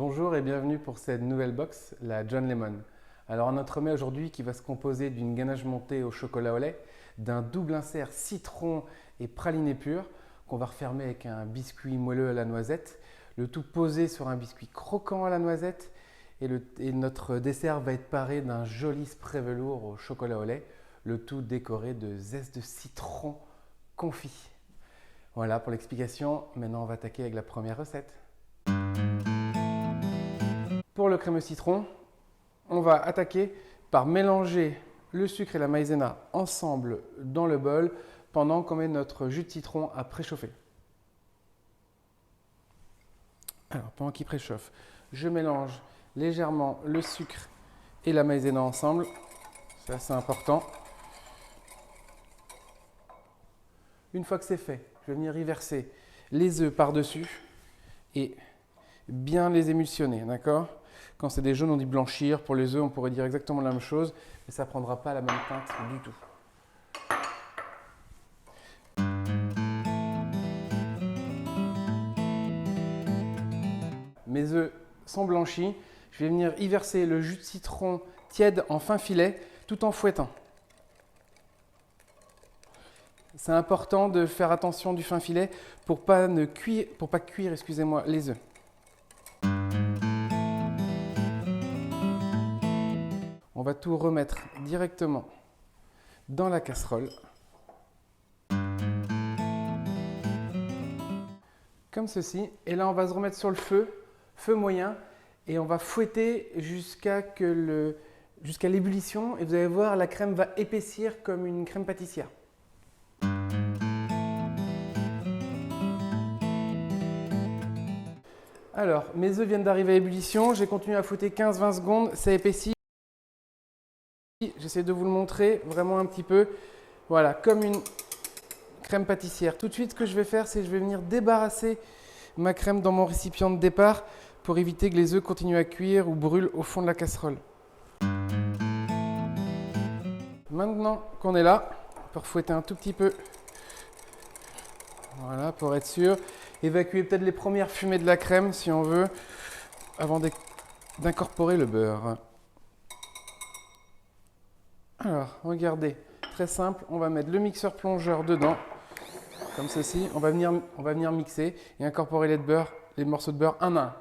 Bonjour et bienvenue pour cette nouvelle box, la John Lemon. Alors notre mets aujourd'hui qui va se composer d'une ganache montée au chocolat au lait, d'un double insert citron et praliné pur qu'on va refermer avec un biscuit moelleux à la noisette, le tout posé sur un biscuit croquant à la noisette et notre dessert va être paré d'un joli spray velours au chocolat au lait, le tout décoré de zeste de citron confit. Voilà pour l'explication, maintenant on va attaquer avec la première recette. Pour le crémeux citron, on va attaquer par mélanger le sucre et la maïzena ensemble dans le bol pendant qu'on met notre jus de citron à préchauffer. Alors, pendant qu'il préchauffe, je mélange légèrement le sucre et la maïzena ensemble. C'est assez important. Une fois que c'est fait, je vais venir y verser les œufs par-dessus et bien les émulsionner, d'accord? Quand c'est des jaunes, on dit blanchir. Pour les œufs, on pourrait dire exactement la même chose, mais ça ne prendra pas la même teinte du tout. Mes œufs sont blanchis. Je vais venir y verser le jus de citron tiède en fin filet, tout en fouettant. C'est important de faire attention du fin filet pour pas cuire, excusez-moi, les œufs. On va tout remettre directement dans la casserole. Comme ceci. Et là, on va se remettre sur le feu moyen, et on va fouetter jusqu'à l'ébullition. Et vous allez voir, la crème va épaissir comme une crème pâtissière. Alors, mes œufs viennent d'arriver à ébullition. J'ai continué à fouetter 15-20 secondes. Ça épaissit. J'essaie de vous le montrer vraiment un petit peu. Voilà, comme une crème pâtissière. Tout de suite, ce que je vais faire, c'est que je vais venir débarrasser ma crème dans mon récipient de départ pour éviter que les œufs continuent à cuire ou brûlent au fond de la casserole. Maintenant qu'on est là, on peut refouetter un tout petit peu. Voilà, pour être sûr. Évacuer peut-être les premières fumées de la crème si on veut, avant d'incorporer le beurre. Alors, regardez, très simple, on va mettre le mixeur plongeur dedans, comme ceci. On va venir mixer et incorporer les morceaux de beurre un à un.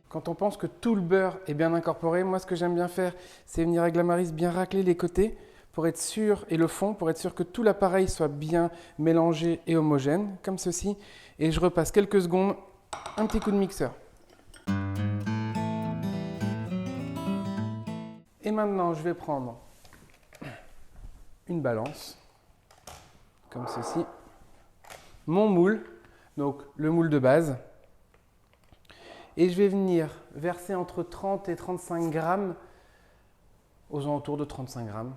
Quand on pense que tout le beurre est bien incorporé, moi ce que j'aime bien faire, c'est venir avec la maryse bien racler les côtés pour être sûr, et le fond, pour être sûr que tout l'appareil soit bien mélangé et homogène, comme ceci. Et je repasse quelques secondes, un petit coup de mixeur. Et maintenant, je vais prendre une balance, comme ceci, mon moule, donc le moule de base, et je vais venir verser entre 30 et 35 grammes, aux alentours de 35 grammes,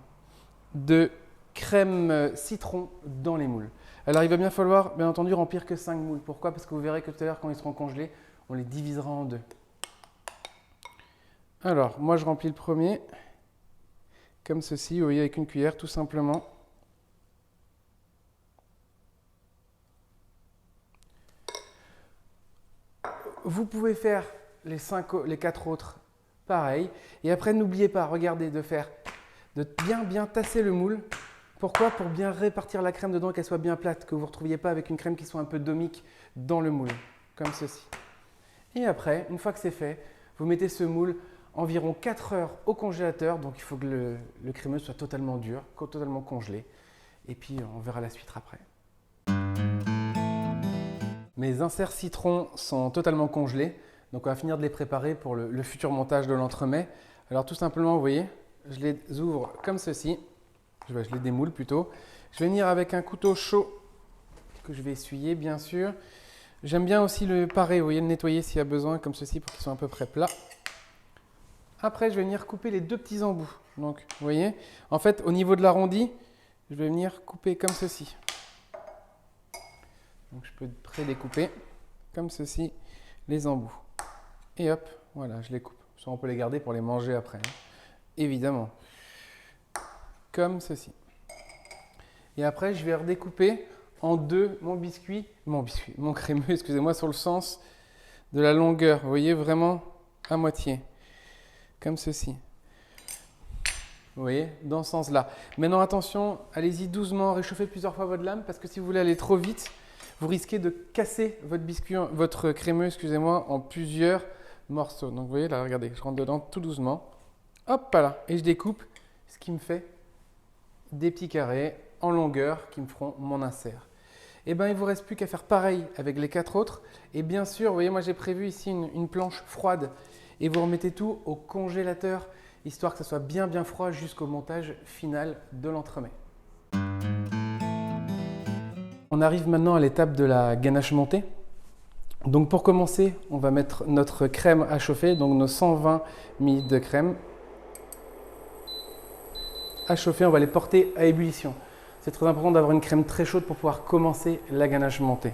de crème citron dans les moules. Alors il va bien falloir, bien entendu, remplir que 5 moules. Pourquoi? Parce que vous verrez que tout à l'heure, quand ils seront congelés, on les divisera en deux. Alors, moi je remplis le premier, comme ceci, vous voyez, avec une cuillère, tout simplement. Vous pouvez faire les 4 autres pareil. Et après, n'oubliez pas, regardez, de bien tasser le moule. Pourquoi? Pour bien répartir la crème dedans, qu'elle soit bien plate, que vous ne retrouviez pas avec une crème qui soit un peu domique dans le moule, comme ceci. Et après, une fois que c'est fait, vous mettez ce moule environ 4 heures au congélateur. Donc il faut que le crémeux soit totalement dur, totalement congelé. Et puis on verra la suite après. Mes inserts citron sont totalement congelés. Donc on va finir de les préparer pour le futur montage de l'entremets. Alors tout simplement, vous voyez, je les ouvre comme ceci. Je les démoule plutôt. Je vais venir avec un couteau chaud que je vais essuyer, bien sûr. J'aime bien aussi le parer, vous voyez, le nettoyer s'il y a besoin, comme ceci, pour qu'ils soient à peu près plats. Après, je vais venir couper les deux petits embouts. Donc, vous voyez, en fait, au niveau de l'arrondi, je vais venir couper comme ceci. Donc, je peux pré-découper, comme ceci, les embouts. Et hop, voilà, je les coupe. Ça, on peut les garder pour les manger après, hein. Évidemment. Comme ceci. Et après, je vais redécouper en deux mon crémeux, excusez-moi, sur le sens de la longueur. Vous voyez, vraiment à moitié, comme ceci. Vous voyez, dans ce sens-là. Maintenant, attention, allez-y doucement, réchauffez plusieurs fois votre lame, parce que si vous voulez aller trop vite, vous risquez de casser votre crémeux, excusez-moi, en plusieurs morceaux. Donc, vous voyez, là, regardez, je rentre dedans tout doucement. Hop là, et je découpe, ce qui me fait des petits carrés en longueur qui me feront mon insert. Et bien, il ne vous reste plus qu'à faire pareil avec les 4 autres. Et bien sûr, vous voyez, moi j'ai prévu ici une planche froide. Et vous remettez tout au congélateur, histoire que ça soit bien froid jusqu'au montage final de l'entremet. On arrive maintenant à l'étape de la ganache montée. Donc pour commencer, on va mettre notre crème à chauffer, donc nos 120 ml de crème à chauffer, on va les porter à ébullition. C'est très important d'avoir une crème très chaude pour pouvoir commencer la ganache montée.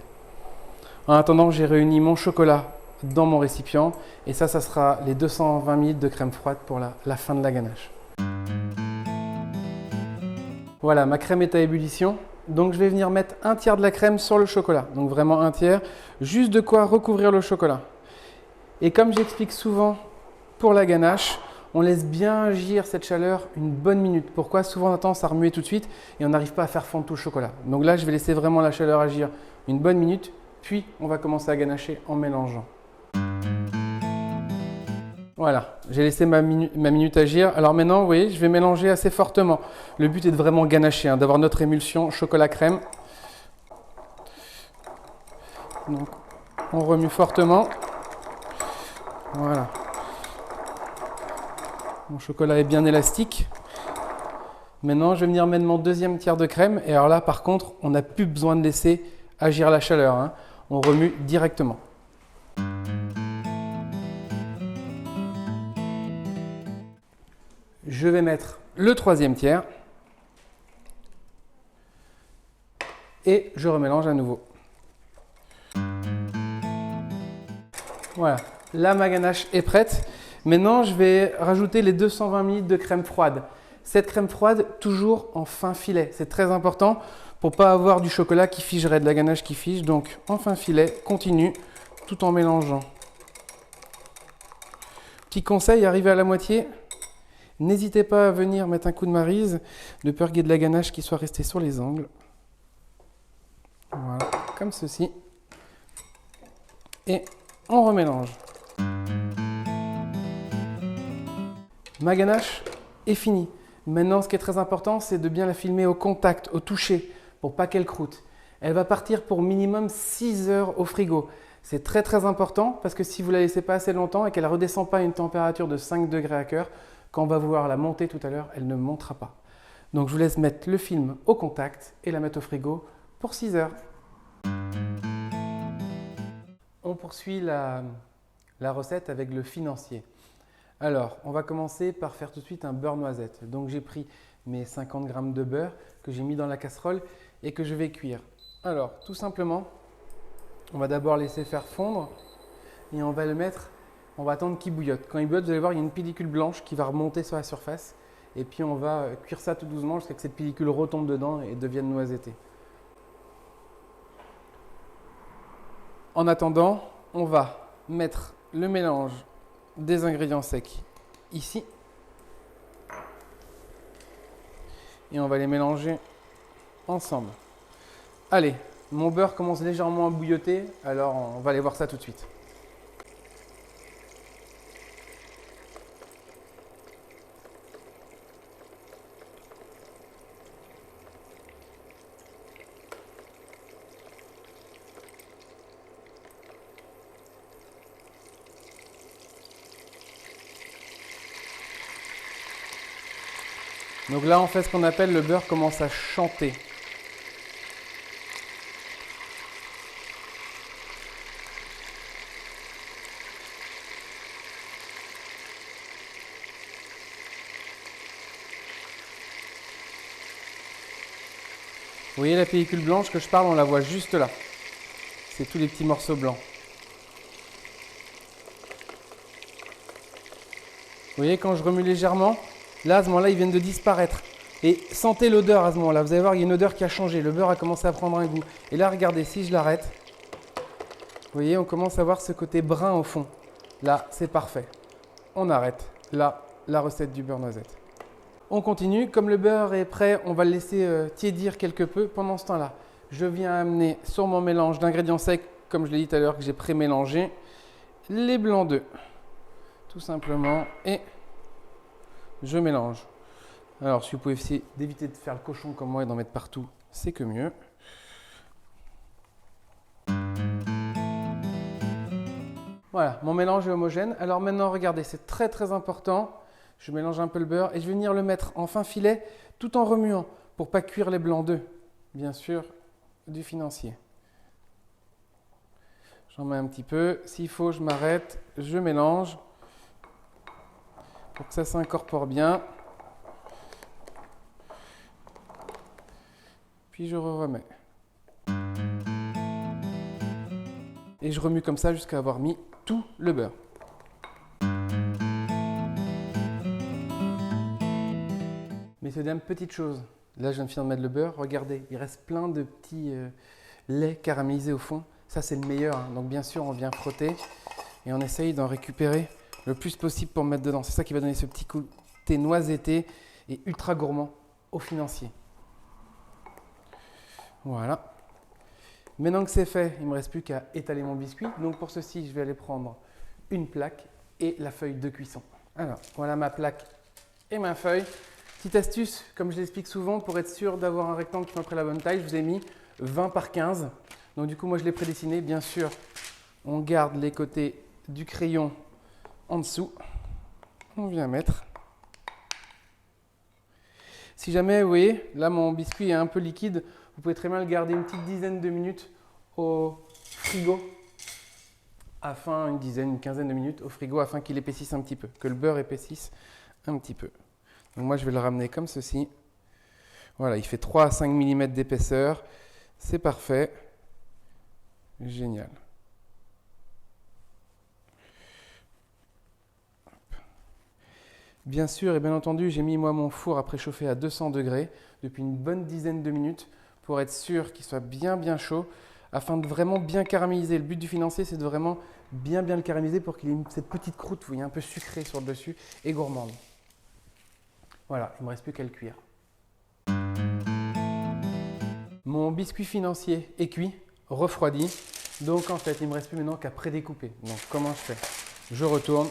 En attendant, j'ai réuni mon chocolat dans mon récipient et ça sera les 220 ml de crème froide pour la fin de la ganache. Voilà, ma crème est à ébullition. Donc je vais venir mettre un tiers de la crème sur le chocolat. Donc vraiment un tiers, juste de quoi recouvrir le chocolat. Et comme j'explique souvent pour la ganache, on laisse bien agir cette chaleur une bonne minute. Pourquoi? Souvent on a tendance à remuer tout de suite et on n'arrive pas à faire fondre tout le chocolat. Donc là, je vais laisser vraiment la chaleur agir une bonne minute, puis on va commencer à ganacher en mélangeant. Voilà, j'ai laissé ma minute agir. Alors maintenant, vous voyez, je vais mélanger assez fortement. Le but est de vraiment ganacher, d'avoir notre émulsion chocolat-crème. Donc, on remue fortement. Voilà. Mon chocolat est bien élastique. Maintenant, je vais venir mettre mon deuxième tiers de crème. Et alors là, par contre, on n'a plus besoin de laisser agir la chaleur. On remue directement. Je vais mettre le troisième tiers. Et je remélange à nouveau. Voilà, là ma ganache est prête. Maintenant, je vais rajouter les 220 ml de crème froide. Cette crème froide, toujours en fin filet. C'est très important pour ne pas avoir du chocolat qui figerait, de la ganache qui fige. Donc, en fin filet, continue tout en mélangeant. Petit conseil, arrivé à la moitié, n'hésitez pas à venir mettre un coup de maryse, de peur qu'il y ait de la ganache qui soit restée sur les angles. Voilà, comme ceci. Et on remélange. Ma ganache est finie. Maintenant, ce qui est très important, c'est de bien la filmer au contact, au toucher, pour pas qu'elle croûte. Elle va partir pour minimum 6 heures au frigo. C'est très important parce que si vous la laissez pas assez longtemps et qu'elle ne redescend pas à une température de 5 degrés à cœur, quand on va vouloir la monter tout à l'heure, elle ne montera pas. Donc je vous laisse mettre le film au contact et la mettre au frigo pour 6 heures. On poursuit la recette avec le financier. Alors, on va commencer par faire tout de suite un beurre noisette. Donc j'ai pris mes 50 g de beurre que j'ai mis dans la casserole et que je vais cuire. Alors, tout simplement, on va d'abord laisser faire fondre et on va le mettre, on va attendre qu'il bouillotte. Quand il bouillotte, vous allez voir, il y a une pellicule blanche qui va remonter sur la surface et puis on va cuire ça tout doucement jusqu'à ce que cette pellicule retombe dedans et devienne noisettée. En attendant, on va mettre le mélange des ingrédients secs ici et on va les mélanger ensemble. Allez, mon beurre commence légèrement à bouilloter, alors on va aller voir ça tout de suite. Donc là, on fait ce qu'on appelle le beurre commence à chanter. Vous voyez la pellicule blanche que je parle, on la voit juste là. C'est tous les petits morceaux blancs. Vous voyez quand je remue légèrement, là à ce moment-là ils viennent de disparaître. Et sentez l'odeur à ce moment-là. Vous allez voir, il y a une odeur qui a changé. Le beurre a commencé à prendre un goût. Et là, regardez, si je l'arrête, vous voyez, on commence à voir ce côté brun au fond. Là, c'est parfait. On arrête. Là, la recette du beurre noisette. On continue. Comme le beurre est prêt, on va le laisser tiédir quelque peu. Pendant ce temps-là, je viens amener sur mon mélange d'ingrédients secs, comme je l'ai dit tout à l'heure, que j'ai pré-mélangé, les blancs d'œufs. Tout simplement. Et je mélange. Alors, si vous pouvez essayer d'éviter de faire le cochon comme moi et d'en mettre partout, c'est que mieux. Voilà, mon mélange est homogène. Alors maintenant, regardez, c'est très très important. Je mélange un peu le beurre et je vais venir le mettre en fin filet tout en remuant pour ne pas cuire les blancs d'œufs, bien sûr, du financier. J'en mets un petit peu. S'il faut, je m'arrête, je mélange pour que ça s'incorpore bien. Puis je remets. Et je remue comme ça jusqu'à avoir mis tout le beurre. Messieurs, dames, petite chose. Là, je viens de finir de mettre le beurre. Regardez, il reste plein de petits laits caramélisés au fond. Ça, c'est le meilleur. Hein. Donc, bien sûr, on vient frotter et on essaye d'en récupérer le plus possible pour mettre dedans. C'est ça qui va donner ce petit côté noisetté et ultra gourmand au financier. Voilà. Maintenant que c'est fait, il ne me reste plus qu'à étaler mon biscuit. Donc pour ceci, je vais aller prendre une plaque et la feuille de cuisson. Alors, voilà ma plaque et ma feuille. Petite astuce, comme je l'explique souvent, pour être sûr d'avoir un rectangle qui fait la bonne taille, je vous ai mis 20 par 15. Donc du coup, moi je l'ai prédessiné. Bien sûr, on garde les côtés du crayon en dessous. On vient mettre. Si jamais, vous voyez, là mon biscuit est un peu liquide, vous pouvez très bien le garder une petite dizaine de minutes au frigo, une quinzaine de minutes au frigo afin qu'il épaississe un petit peu, que le beurre épaississe un petit peu. Donc moi je vais le ramener comme ceci. Voilà, il fait 3 à 5 mm d'épaisseur, c'est parfait, génial. Bien sûr et bien entendu, j'ai mis moi mon four à préchauffer à 200 degrés depuis une bonne dizaine de minutes pour être sûr qu'il soit bien chaud afin de vraiment bien caraméliser. Le but du financier, c'est de vraiment bien le caraméliser pour qu'il ait cette petite croûte, vous voyez, un peu sucrée sur le dessus et gourmande. Voilà, il ne me reste plus qu'à le cuire. Mon biscuit financier est cuit, refroidi. Donc en fait, il ne me reste plus maintenant qu'à prédécouper. Donc comment je fais? Je retourne.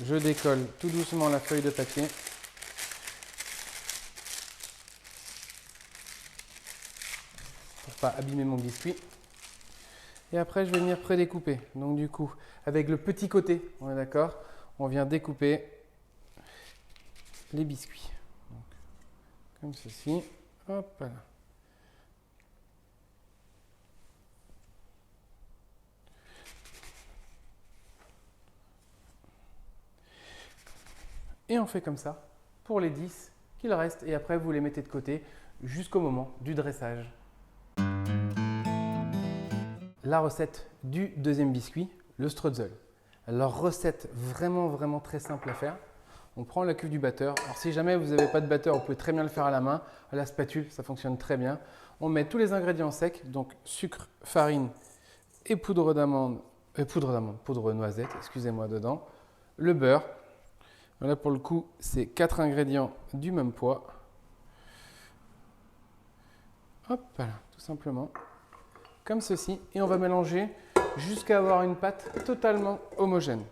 Je décolle tout doucement la feuille de papier. Pour ne pas abîmer mon biscuit. Et après, je vais venir prédécouper. Donc du coup, avec le petit côté, on est d'accord, on vient découper les biscuits. Donc, comme ceci. Hop là. Et on fait comme ça pour les 10 qu'il reste. Et après, vous les mettez de côté jusqu'au moment du dressage. La recette du deuxième biscuit, le strudel. Alors, recette vraiment très simple à faire. On prend la cuve du batteur. Alors, si jamais vous n'avez pas de batteur, vous pouvez très bien le faire à la main. À la spatule, ça fonctionne très bien. On met tous les ingrédients secs, donc sucre, farine et poudre noisette, excusez-moi, dedans. Le beurre. Là, pour le coup, c'est 4 ingrédients du même poids. Hop, voilà, tout simplement. Comme ceci. Et on va mélanger jusqu'à avoir une pâte totalement homogène.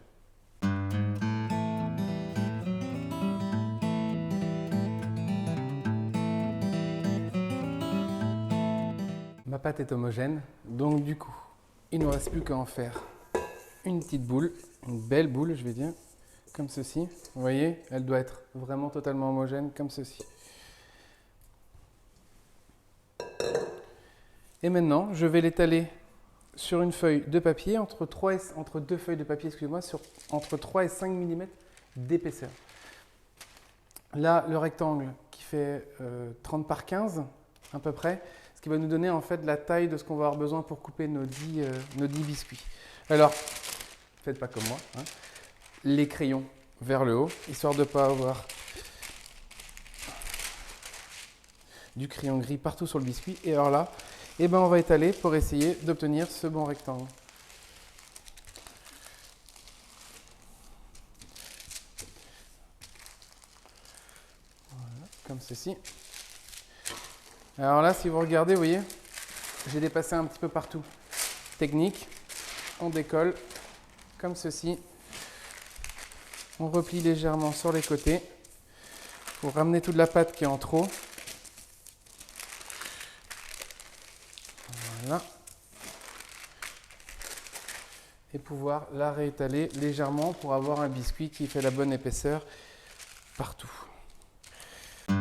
Ma pâte est homogène, donc du coup, il ne nous reste plus qu'à en faire une petite boule, une belle boule, je vais dire. Comme ceci, vous voyez, elle doit être vraiment totalement homogène, comme ceci. Et maintenant, je vais l'étaler sur une feuille de papier, entre deux feuilles de papier, excusez-moi, entre 3 et 5 mm d'épaisseur. Là, le rectangle qui fait 30 par 15, à peu près, ce qui va nous donner en fait la taille de ce qu'on va avoir besoin pour couper nos 10 biscuits. Alors, faites pas comme moi, hein. Les crayons vers le haut, histoire de ne pas avoir du crayon gris partout sur le biscuit. Et alors là, eh ben, on va étaler pour essayer d'obtenir ce bon rectangle. Voilà, comme ceci. Alors là, si vous regardez, vous voyez, j'ai dépassé un petit peu partout. Technique, on décolle comme ceci. On replie légèrement sur les côtés pour ramener toute la pâte qui est en trop. Voilà. Et pouvoir la réétaler légèrement pour avoir un biscuit qui fait la bonne épaisseur partout. Vous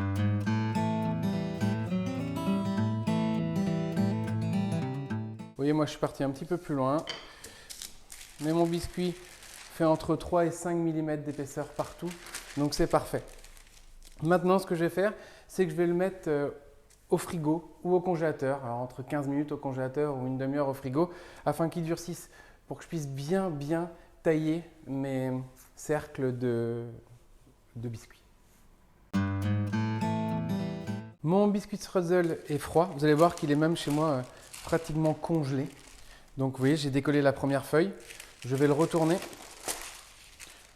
voyez, moi je suis parti un petit peu plus loin, mais mon biscuit fait entre 3 et 5 mm d'épaisseur partout, donc c'est parfait. Maintenant, ce que je vais faire, c'est que je vais le mettre au frigo ou au congélateur, alors entre 15 minutes au congélateur ou une demi-heure au frigo, afin qu'il durcisse, pour que je puisse bien tailler mes cercles de biscuits. Mon biscuit Strudel est froid, vous allez voir qu'il est même chez moi pratiquement congelé. Donc vous voyez, j'ai décollé la première feuille, je vais le retourner.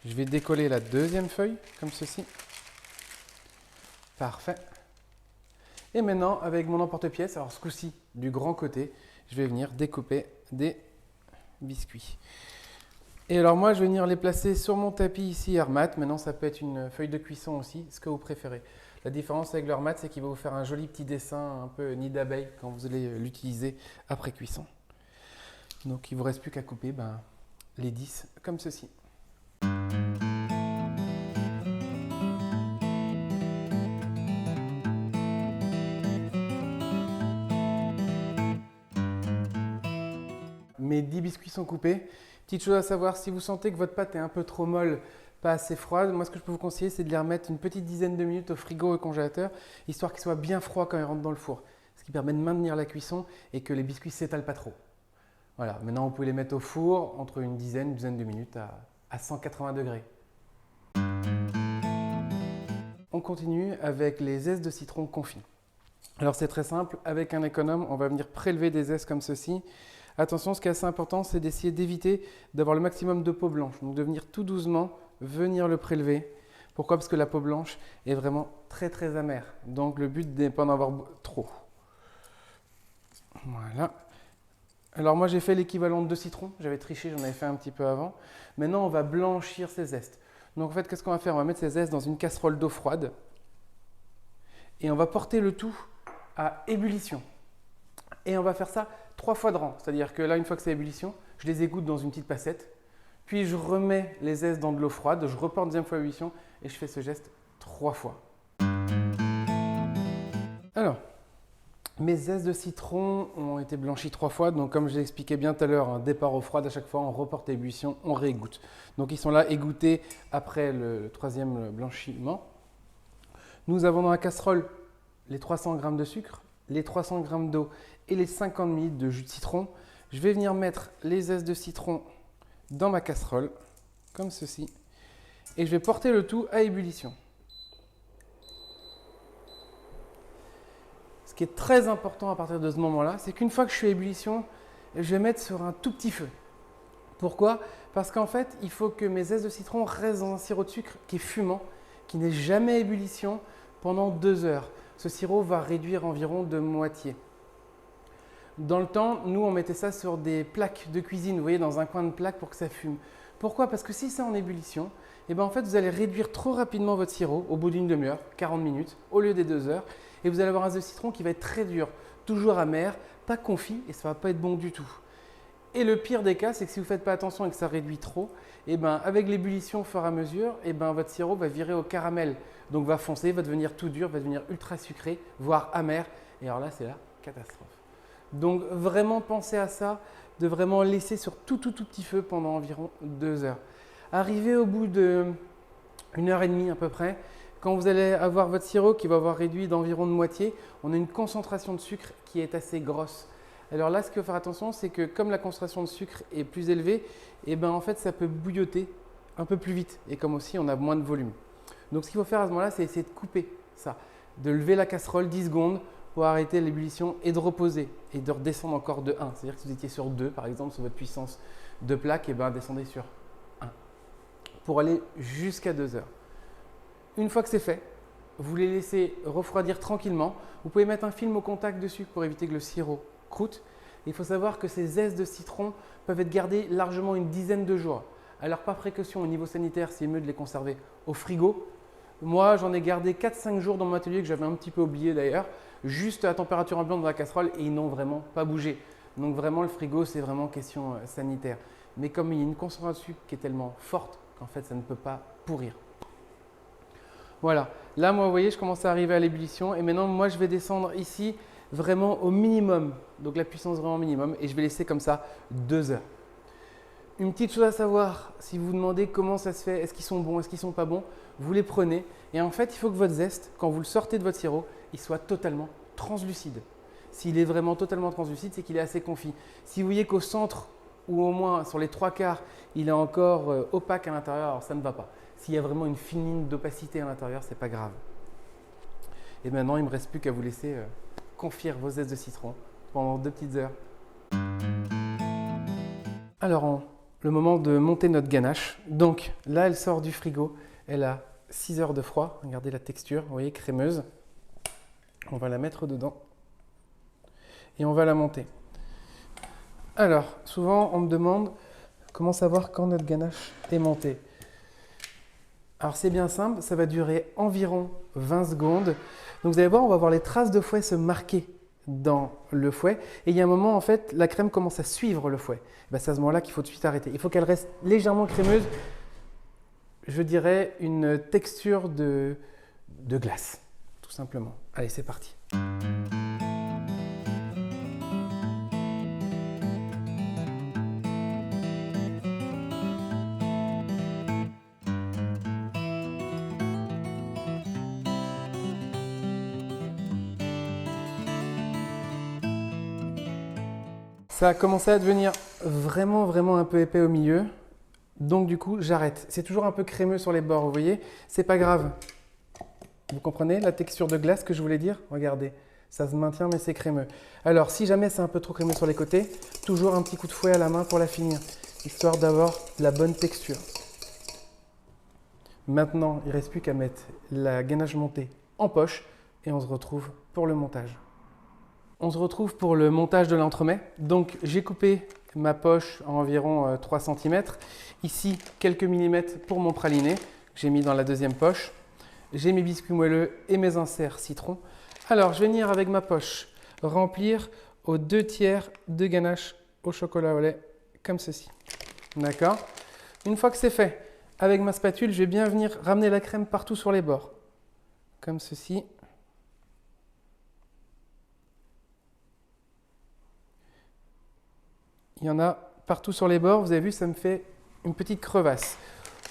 Je vais décoller la deuxième feuille, comme ceci. Parfait. Et maintenant, avec mon emporte-pièce, alors ce coup-ci, du grand côté, je vais venir découper des biscuits. Et alors moi, je vais venir les placer sur mon tapis ici, Airmat. Maintenant, ça peut être une feuille de cuisson aussi, ce que vous préférez. La différence avec l'Airmat, c'est qu'il va vous faire un joli petit dessin, un peu nid d'abeille, quand vous allez l'utiliser après cuisson. Donc, il ne vous reste plus qu'à couper les 10 comme ceci. Mes 10 biscuits sont coupés. Petite chose à savoir, si vous sentez que votre pâte est un peu trop molle, pas assez froide, moi ce que je peux vous conseiller, c'est de les remettre une petite dizaine de minutes au frigo ou au congélateur, histoire qu'ils soient bien froids quand ils rentrent dans le four. Ce qui permet de maintenir la cuisson et que les biscuits ne s'étalent pas trop. Voilà, maintenant vous pouvez les mettre au four entre une douzaine de minutes à 180 degrés. On continue avec les zestes de citron confits. Alors c'est très simple, avec un économe, on va venir prélever des zestes comme ceci. Attention, ce qui est assez important, c'est d'essayer d'éviter d'avoir le maximum de peau blanche. Donc de venir tout doucement, venir le prélever. Pourquoi? Parce que la peau blanche est vraiment très amère. Donc le but n'est pas d'en avoir trop. Voilà. Alors moi j'ai fait l'équivalent de 2 citrons. J'avais triché, j'en avais fait un petit peu avant. Maintenant on va blanchir ces zestes. Donc en fait, qu'est-ce qu'on va faire? On va mettre ces zestes dans une casserole d'eau froide. Et on va porter le tout à ébullition. Et on va faire ça 3 fois de rang. C'est-à-dire que là, une fois que c'est à ébullition, je les égoutte dans une petite passette. Puis je remets les zestes dans de l'eau froide, je reporte deuxième fois à ébullition et je fais ce geste 3 fois. Alors, mes zestes de citron ont été blanchis 3 fois. Donc comme je l'expliquais bien tout à l'heure, un départ eau froide à chaque fois, on reporte à ébullition, on réégoutte. Donc ils sont là égouttés après le 3e blanchiment. Nous avons dans la casserole les 300 g de sucre, les 300 g d'eau et les 50 ml de jus de citron. Je vais venir mettre les zestes de citron dans ma casserole, comme ceci, et je vais porter le tout à ébullition. Ce qui est très important à partir de ce moment-là, c'est qu'une fois que je suis à ébullition, je vais mettre sur un tout petit feu. Pourquoi? Parce qu'en fait, il faut que mes zestes de citron restent dans un sirop de sucre qui est fumant, qui n'est jamais à ébullition pendant 2 heures. Ce sirop va réduire environ de moitié. Dans le temps, nous, on mettait ça sur des plaques de cuisine, vous voyez, dans un coin de plaque pour que ça fume. Pourquoi? Parce que si c'est en ébullition, en fait, vous allez réduire trop rapidement votre sirop au bout d'une demi-heure, 40 minutes, au lieu des 2 heures, et vous allez avoir un zeste de citron qui va être très dur, toujours amer, pas confit, et ça ne va pas être bon du tout. Et le pire des cas, c'est que si vous ne faites pas attention et que ça réduit trop, avec l'ébullition au fur et à mesure, votre sirop va virer au caramel, donc va foncer, va devenir tout dur, va devenir ultra sucré, voire amer, et alors là, c'est la catastrophe. Donc vraiment pensez à ça, de vraiment laisser sur tout petit feu pendant environ 2 heures. Arrivé au bout d'1 heure et demie à peu près, quand vous allez avoir votre sirop qui va avoir réduit d'environ de moitié, on a une concentration de sucre qui est assez grosse. Alors là, ce qu'il faut faire attention, c'est que comme la concentration de sucre est plus élevée, en fait ça peut bouilloter un peu plus vite et comme aussi on a moins de volume. Donc ce qu'il faut faire à ce moment-là, c'est essayer de couper ça. de lever la casserole 10 secondes pour arrêter l'ébullition et de reposer et de redescendre encore de 1. C'est-à-dire que si vous étiez sur 2, par exemple, sur votre puissance de plaque, et descendez sur 1 pour aller jusqu'à 2 heures. Une fois que c'est fait, vous les laissez refroidir tranquillement. Vous pouvez mettre un film au contact dessus pour éviter que le sirop croûte. Il faut savoir que ces zestes de citron peuvent être gardées largement une dizaine de jours. Alors par précaution au niveau sanitaire, c'est mieux de les conserver au frigo. Moi, j'en ai gardé 4-5 jours dans mon atelier que j'avais un petit peu oublié d'ailleurs, juste à température ambiante dans la casserole et ils n'ont vraiment pas bougé. Donc vraiment le frigo, c'est vraiment question sanitaire. Mais comme il y a une concentration de sucre qui est tellement forte qu'en fait ça ne peut pas pourrir. Voilà, là moi vous voyez je commence à arriver à l'ébullition et maintenant moi je vais descendre ici vraiment au minimum, donc la puissance vraiment minimum et je vais laisser comme ça 2 heures. Une petite chose à savoir, si vous vous demandez comment ça se fait, est-ce qu'ils sont bons, est-ce qu'ils ne sont pas bons, vous les prenez et en fait il faut que votre zeste, quand vous le sortez de votre sirop, il soit totalement translucide. S'il est vraiment totalement translucide, c'est qu'il est assez confit. Si vous voyez qu'au centre ou au moins sur les 3/4, il est encore opaque à l'intérieur, alors ça ne va pas. S'il y a vraiment une fine ligne d'opacité à l'intérieur, ce n'est pas grave. Et maintenant, il ne me reste plus qu'à vous laisser confire vos zestes de citron pendant 2 petites heures. Alors, le moment de monter notre ganache. Donc là, elle sort du frigo. Elle a 6 heures de froid. Regardez la texture, vous voyez, crémeuse. On va la mettre dedans et on va la monter. Alors, souvent, on me demande comment savoir quand notre ganache est montée. Alors, c'est bien simple, ça va durer environ 20 secondes. Donc, vous allez voir, on va voir les traces de fouet se marquer dans le fouet. Et il y a un moment, en fait, la crème commence à suivre le fouet. C'est à ce moment-là qu'il faut tout de suite arrêter. Il faut qu'elle reste légèrement crémeuse. Je dirais une texture de glace, tout simplement. Allez, c'est parti. Ça a commencé à devenir vraiment un peu épais au milieu. Donc du coup, j'arrête. C'est toujours un peu crémeux sur les bords, vous voyez. C'est pas grave. Vous comprenez la texture de glace que je voulais dire? Regardez, ça se maintient mais c'est crémeux. Alors si jamais c'est un peu trop crémeux sur les côtés, toujours un petit coup de fouet à la main pour la finir, histoire d'avoir la bonne texture. Maintenant, il ne reste plus qu'à mettre la ganache montée en poche et on se retrouve pour le montage. On se retrouve pour le montage de l'entremet. Donc j'ai coupé ma poche à environ 3 cm. Ici, quelques millimètres pour mon praliné que j'ai mis dans la deuxième poche. J'ai mes biscuits moelleux et mes inserts citron. Alors, je vais venir avec ma poche remplir aux 2/3 de ganache au chocolat au lait, comme ceci. D'accord? Une fois que c'est fait, avec ma spatule, je vais bien venir ramener la crème partout sur les bords, comme ceci. Il y en a partout sur les bords. Vous avez vu, ça me fait une petite crevasse.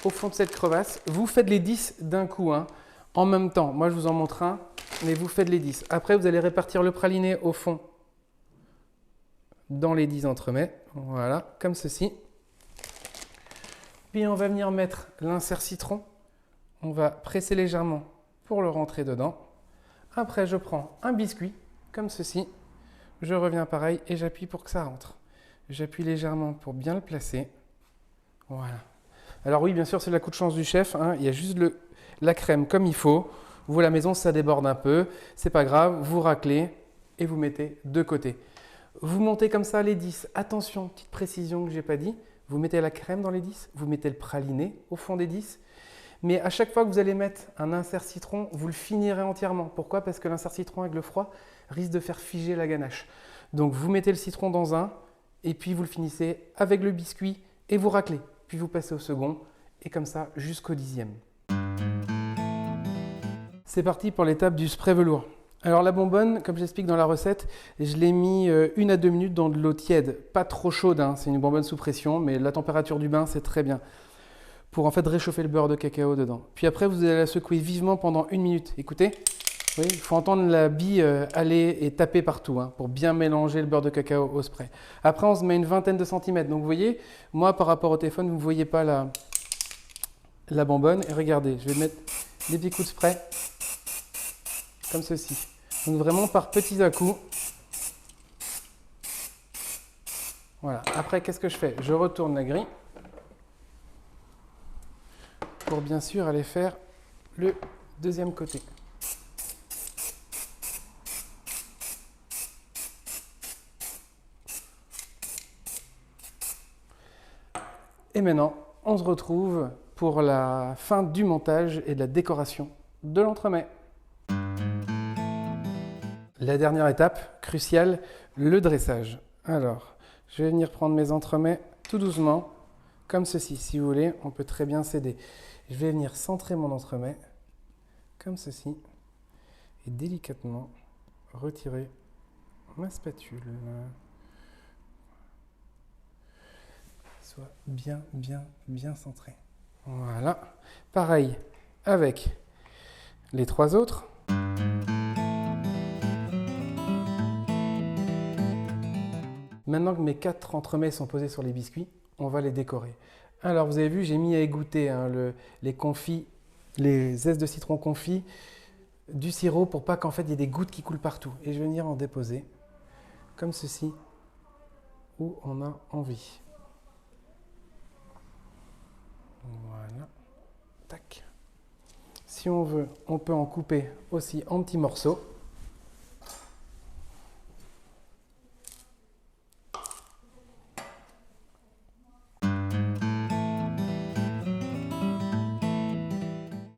Au fond de cette crevasse, vous faites les 10 d'un coup, hein, en même temps. Moi, je vous en montre un, mais vous faites les 10. Après, vous allez répartir le praliné au fond dans les 10 entremets. Voilà, comme ceci. Puis, on va venir mettre l'insert citron. On va presser légèrement pour le rentrer dedans. Après, je prends un biscuit, comme ceci. Je reviens pareil et j'appuie pour que ça rentre. J'appuie légèrement pour bien le placer. Voilà. Alors oui, bien sûr, c'est la coup de chance du chef, hein. Il y a juste la crème comme il faut. Vous, à la maison, ça déborde un peu. C'est pas grave, vous raclez et vous mettez de côté. Vous montez comme ça les 10. Attention, petite précision que je n'ai pas dit. Vous mettez la crème dans les 10, vous mettez le praliné au fond des 10. Mais à chaque fois que vous allez mettre un insert citron, vous le finirez entièrement. Pourquoi? Parce que l'insert citron avec le froid risque de faire figer la ganache. Donc vous mettez le citron dans un, et puis vous le finissez avec le biscuit et vous raclez. Puis vous passez au second et comme ça jusqu'au 10e. C'est parti pour l'étape du spray velours. Alors la bonbonne, comme j'explique dans la recette, je l'ai mis 1 à 2 minutes dans de l'eau tiède, pas trop chaude, hein. C'est une bonbonne sous pression, mais la température du bain c'est très bien. Pour en fait réchauffer le beurre de cacao dedans. Puis après vous allez la secouer vivement pendant 1 minute. Écoutez. Oui, il faut entendre la bille aller et taper partout, hein, pour bien mélanger le beurre de cacao au spray. Après, on se met une vingtaine de centimètres. Donc, vous voyez, moi, par rapport au téléphone, vous ne voyez pas la bonbonne. Et regardez, je vais mettre des petits coups de spray. comme ceci. Donc vraiment par petits à-coups. Voilà. Après, qu'est-ce que je fais? Je retourne la grille pour bien sûr aller faire le deuxième côté. Et maintenant, on se retrouve pour la fin du montage et de la décoration de l'entremets. La dernière étape, cruciale, le dressage. Alors, je vais venir prendre mes entremets tout doucement, comme ceci. Si vous voulez, on peut très bien s'aider. Je vais venir centrer mon entremet, comme ceci, et délicatement retirer ma spatule. Soit bien centré. Voilà. Pareil avec les trois autres. Maintenant que mes 4 entremets sont posés sur les biscuits, on va les décorer. Alors vous avez vu, j'ai mis à égoutter les confits, les zestes de citron confits, du sirop pour pas qu'en fait il y ait des gouttes qui coulent partout. Et je vais venir en déposer comme ceci où on a envie. Voilà. Tac. Si on veut, on peut en couper aussi en petits morceaux.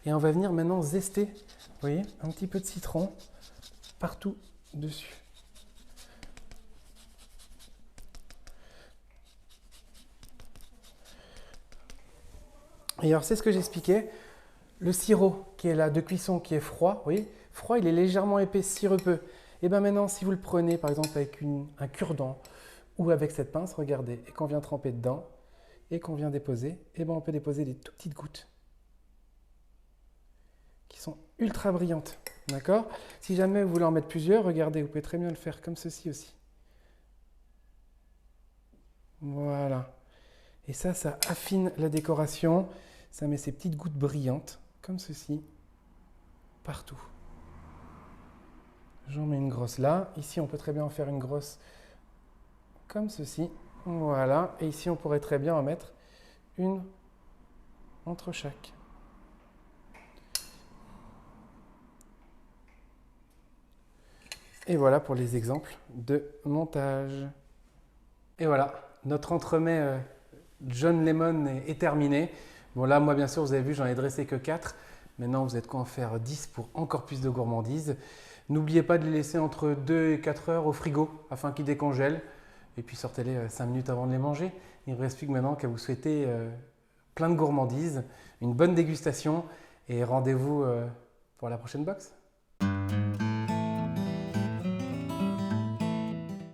Et on va venir maintenant zester, vous voyez, un petit peu de citron partout dessus. Et alors c'est ce que j'expliquais, le sirop qui est là de cuisson qui est froid, vous voyez, froid, il est légèrement épais, sirupeux. Et bien maintenant, si vous le prenez par exemple avec un cure-dent ou avec cette pince, regardez, et qu'on vient tremper dedans et qu'on vient déposer, et bien on peut déposer des tout petites gouttes qui sont ultra brillantes, d'accord? Si jamais vous voulez en mettre plusieurs, regardez, vous pouvez très bien le faire comme ceci aussi. Voilà. Et ça affine la décoration, ça met ces petites gouttes brillantes, comme ceci, partout. J'en mets une grosse là. Ici, on peut très bien en faire une grosse comme ceci. Voilà. Et ici, on pourrait très bien en mettre une entre chaque. Et voilà pour les exemples de montage. Et voilà, notre entremets John Lemon est terminé. Bon là, moi bien sûr, vous avez vu, j'en ai dressé que 4. Maintenant, vous êtes quoi en faire 10 pour encore plus de gourmandise. N'oubliez pas de les laisser entre 2 et 4 heures au frigo afin qu'ils décongèlent. Et puis sortez-les 5 minutes avant de les manger. Il ne me reste plus que maintenant qu'à vous souhaiter plein de gourmandise, une bonne dégustation et rendez-vous pour la prochaine box.